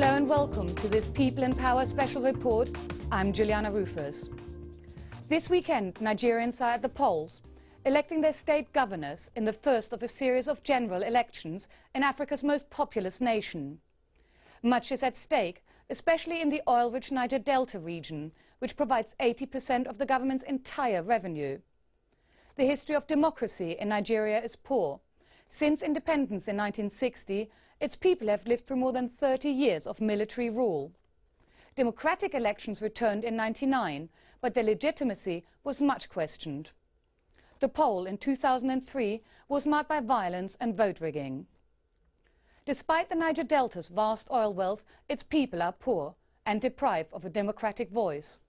Hello and welcome to this People in Power special report. I'm Juliana Ruhfus. This weekend, Nigerians are at the polls, electing their state governors in the first of a series of general elections in Africa's most populous nation. Much is at stake, especially in the oil-rich Niger Delta region, which provides 80% of the government's entire revenue. The history of democracy in Nigeria is poor. Since independence in 1960, its people have lived through more than 30 years of military rule. Democratic elections returned in 1999, but their legitimacy was much questioned. The poll in 2003 was marked by violence and vote rigging. Despite the Niger Delta's vast oil wealth, its people are poor and deprived of a democratic voice.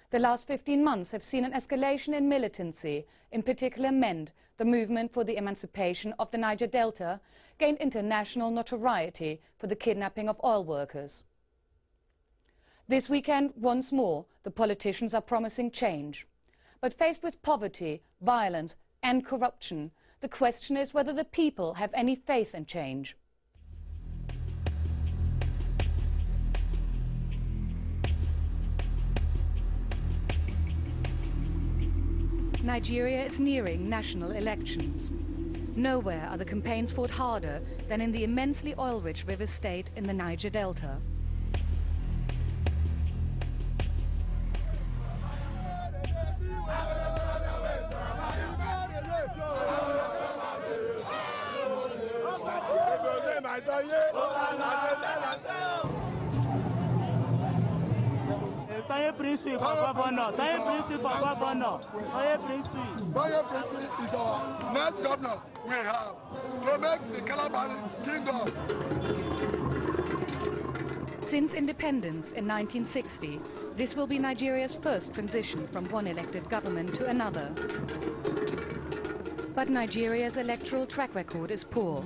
The last 15 months have seen an escalation in militancy, in particular MEND, the movement for the emancipation of the Niger Delta, gained international notoriety for the kidnapping of oil workers. This weekend, once more, the politicians are promising change. But faced with poverty, violence and corruption, the question is whether the people have any faith in change. Nigeria is nearing national elections. Nowhere are the campaigns fought harder than in the immensely oil-rich river state in the Niger Delta. Is our next governor we have to make the Calabar kingdom. Since independence in 1960, this will be Nigeria's first transition from one elected government to another. But Nigeria's electoral track record is poor.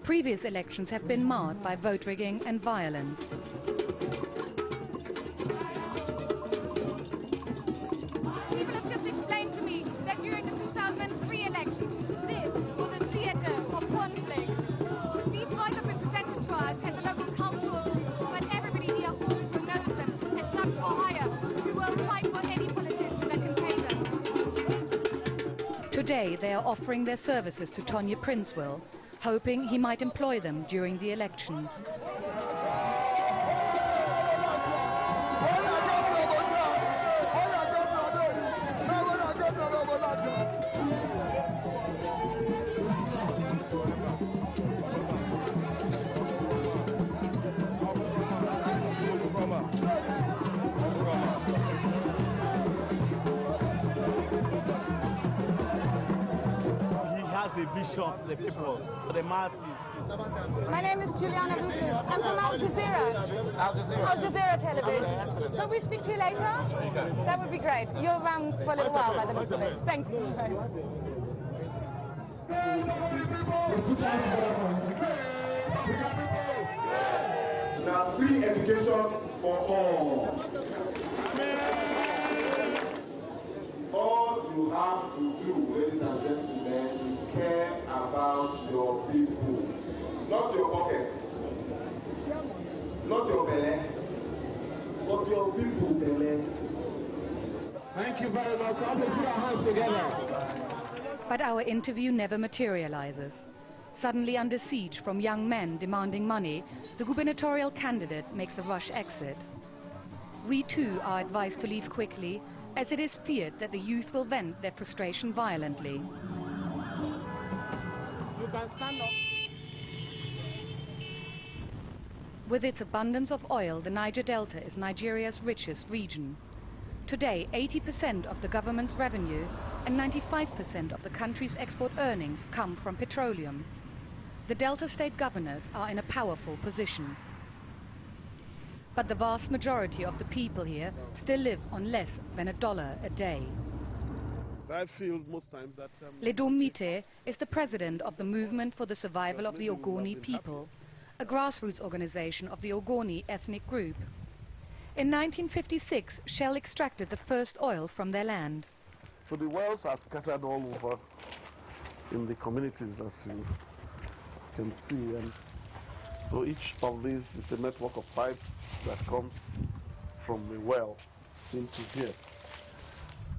Previous elections have been marred by vote rigging and violence. People have just explained to me that during the 2003 elections, this was a theatre of conflict. These guys have been presented to us as a local cultural group, but everybody here also knows them as thugs for hire, who will fight for any politician that can pay them. Today they are offering their services to Tonya Princewell, hoping he might employ them during the elections. A vision for the people, for the masses. My name is Juliana Ruhfus. I'm from Al Jazeera. Al Jazeera television. Can we speak to you later? That would be great. You're around for a little while by the looks of it. Thanks very much. Now, free education for all. All you have to do, ladies and gentlemen, is care about your people. Not your pocket, not your belly, but your people belly. Thank you very much. All put our hands together. But our interview never materializes. Suddenly under siege from young men demanding money, the gubernatorial candidate makes a rush exit. We too are advised to leave quickly, as it is feared that the youth will vent their frustration violently. You can stand up. With its abundance of oil, the Niger Delta is Nigeria's richest region. Today, 80% of the government's revenue and 95% of the country's export earnings come from petroleum. The Delta state governors are in a powerful position. But the vast majority of the people here still live on less than $1 a day. I feel most times that Ledom Mite is the president of the Movement for the Survival of the Ogoni People, a grassroots organization of the Ogoni ethnic group. In 1956, Shell extracted the first oil from their land. So the wells are scattered all over in the communities, as you can see. And So each of these is a network of pipes that comes from the well into here.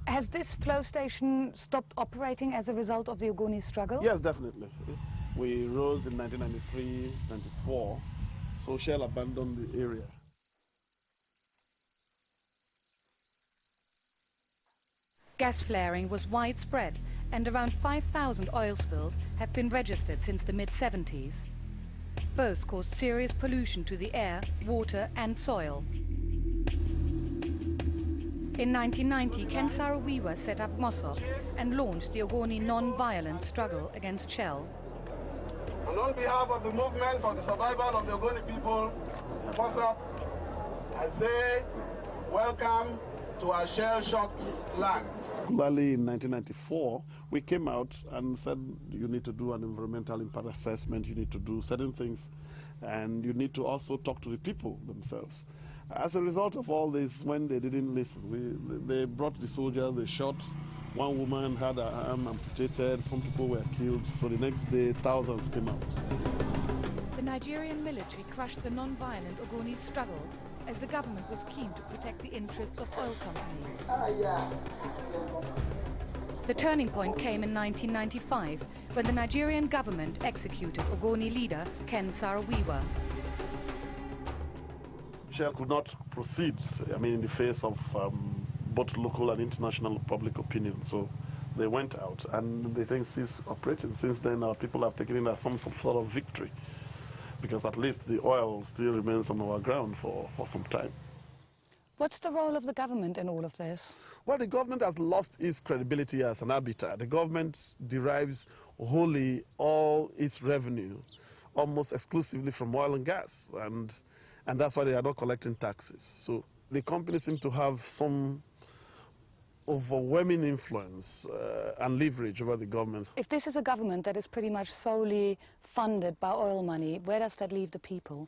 Has this flow station stopped operating as a result of the Ogoni struggle? Yes, definitely. We rose in 1993, 94, so Shell abandoned the area. Gas flaring was widespread, and around 5,000 oil spills have been registered since the mid-70s. Both caused serious pollution to the air, water and soil. In 1990, Ken Saro-Wiwa set up MOSOP and launched the Ogoni non-violent struggle against Shell. And on behalf of the movement for the survival of the Ogoni people, MOSOP, I say welcome to our shell-shocked land. Particularly in 1994, we came out and said you need to do an environmental impact assessment, you need to do certain things, and you need to also talk to the people themselves. As a result of all this, when they didn't listen, they brought the soldiers, they shot. One woman had her arm amputated, some people were killed, so the next day thousands came out. The Nigerian military crushed the non-violent Ogoni struggle as the government was keen to protect the interests of oil companies. The turning point came in 1995 when the Nigerian government executed Ogoni leader Ken Saro-Wiwa. Shell could not proceed, in the face of both local and international public opinion. So they went out, and the thing ceased operating. Since then, our people have taken it as some sort of victory, because at least the oil still remains on our ground for some time. What's the role of the government in all of this? Well, the government has lost its credibility as an arbiter. The government derives wholly all its revenue, almost exclusively from oil and gas, and that's why they are not collecting taxes. So the companies seem to have some overwhelming influence and leverage over the government. If this is a government that is pretty much solely funded by oil money, where does that leave the people?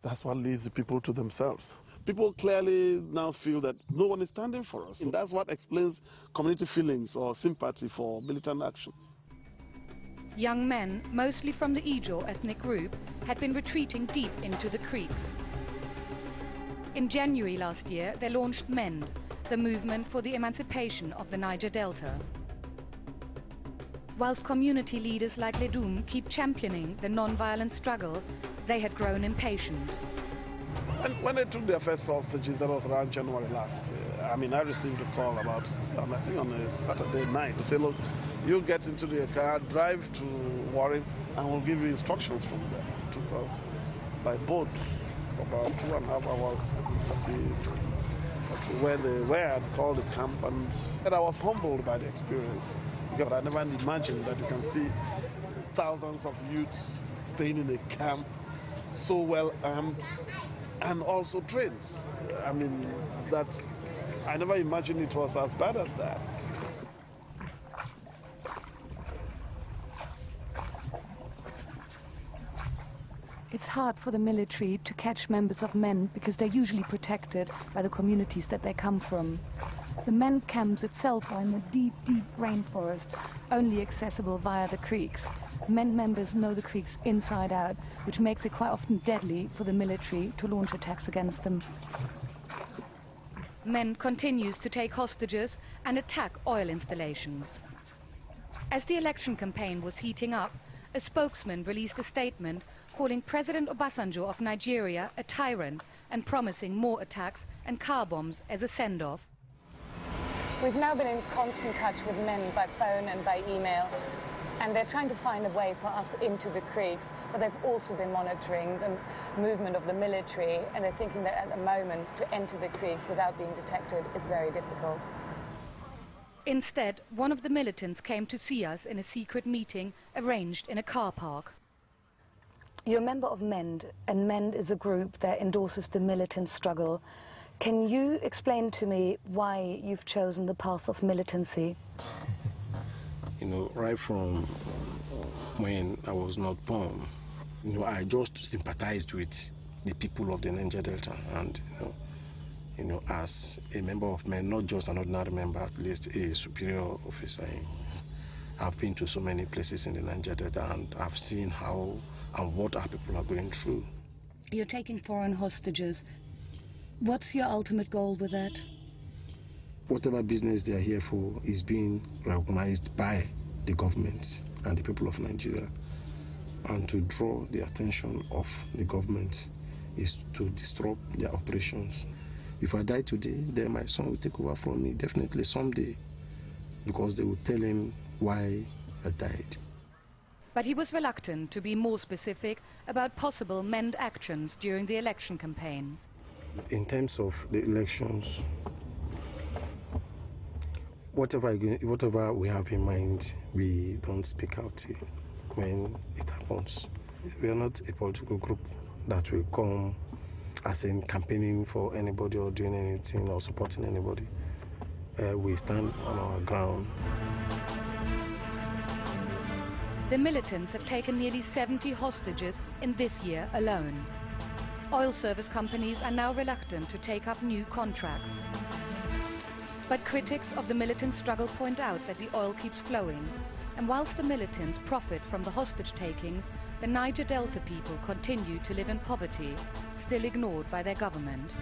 That's what leaves the people to themselves. People clearly now feel that no one is standing for us. And that's what explains community feelings or sympathy for militant action. Young men, mostly from the Ijaw ethnic group, had been retreating deep into the creeks. In January last year, they launched MEND, the movement for the emancipation of the Niger Delta. Whilst community leaders like Ledum keep championing the non-violent struggle, they had grown impatient. When they took their first hostages, that was around January last year, I received a call about, I think on a Saturday night, to say, look, you get into the car, drive to Warren, and we'll give you instructions from there. It took us by boat about 2.5 hours to see where they were at, called the camp, and I was humbled by the experience, because I never imagined that you can see thousands of youths staying in a camp, so well armed and also trained. That I never imagined it was as bad as that. It's hard for the military to catch members of MEND because they're usually protected by the communities that they come from. The MEND camps itself are in a deep, deep rainforest, only accessible via the creeks. MEND members know the creeks inside out, which makes it quite often deadly for the military to launch attacks against them. MEND continues to take hostages and attack oil installations. As the election campaign was heating up, a spokesman released a statement calling President Obasanjo of Nigeria a tyrant and promising more attacks and car bombs as a send-off. We've now been in constant touch with MEND by phone and by email, and they're trying to find a way for us into the creeks, but they've also been monitoring the movement of the military, and they're thinking that at the moment to enter the creeks without being detected is very difficult. Instead, one of the militants came to see us in a secret meeting arranged in a car park. You're a member of MEND, and MEND is a group that endorses the militant struggle. Can you explain to me why you've chosen the path of militancy? Right from when I was not born, I just sympathized with the people of the Niger Delta, and as a member of MEND, not just an ordinary member, at least a superior officer. I've been to so many places in the Niger Delta, and I've seen how and what our people are going through. You're taking foreign hostages. What's your ultimate goal with that? Whatever business they are here for is being recognized by the government and the people of Nigeria. And to draw the attention of the government is to disrupt their operations. If I die today, then my son will take over from me, definitely someday, because they will tell him why I died. But he was reluctant to be more specific about possible MEND actions during the election campaign. In terms of the elections, whatever we have in mind, we don't speak out when it happens. We are not a political group that will come as in campaigning for anybody or doing anything or supporting anybody. We stand on our ground. The militants have taken nearly 70 hostages in this year alone. Oil service companies are now reluctant to take up new contracts. But critics of the militant struggle point out that the oil keeps flowing. And whilst the militants profit from the hostage takings, the Niger Delta people continue to live in poverty, still ignored by their government.